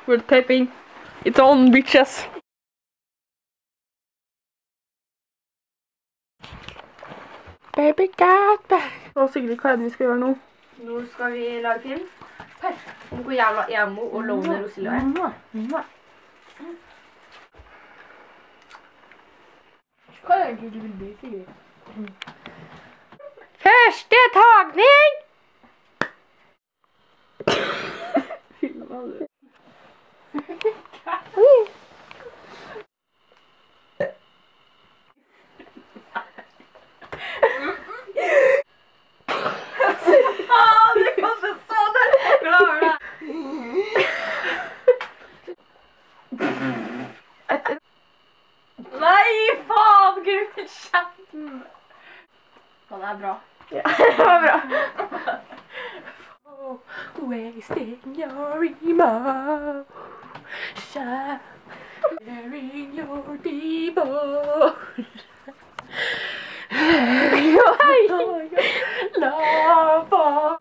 We're taping. It's on, bitches. Baby got back. Nå Sigrid, hva er det vi skal gjøre nå? Nå skal vi lage film. Om hvor jævla emo og loner Rosillo er. Hva er det egentlig du vil bli, Sigrid? Første tagning! Filma du? Nei, faen, gud, kjeften. Ja, det er bra. Ja, det var bra. Wasting your emotion, sharing your devotion. Love for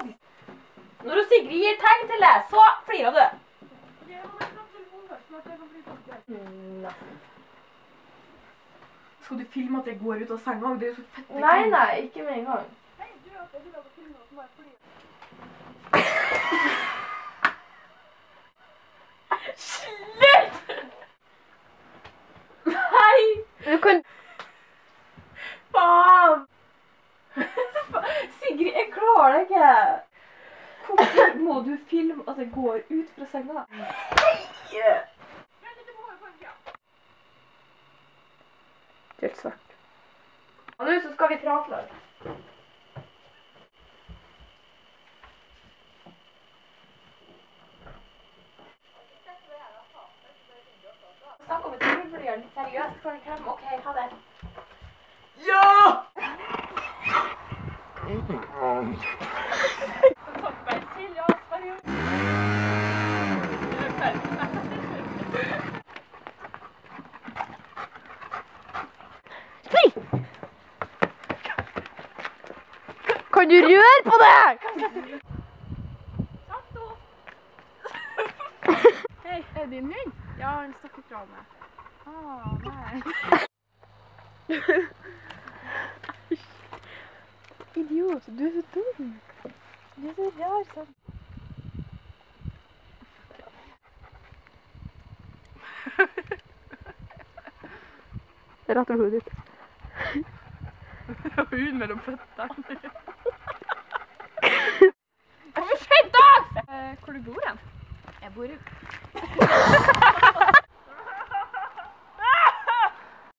me. Når Sigrid gir tegn til deg, så flirer du. Skal du filme at jeg går ut av senga? Det er så fett. Nei, ikke med en gang. Slutt! Nei! Du kan... Faen! Sigrid, jeg klarer det ikke. Hvorfor må du filme at jeg går ut fra senga? Nei! Helt svart. Og nå så skal vi prate litt. Snakk om et juleblyant, seriøst, kan vi klemme? Ok, ha det. Ja! Kan du røre på det? Hei, er det din hund? Ja, han stakk ifra meg. Nei. Idiot, du er så dum. Du er så rar sånn. Rett over hodet ditt. Huden mellom føttene. Hvorfor skjedde det? Hvor du bor hen? Jeg bor i...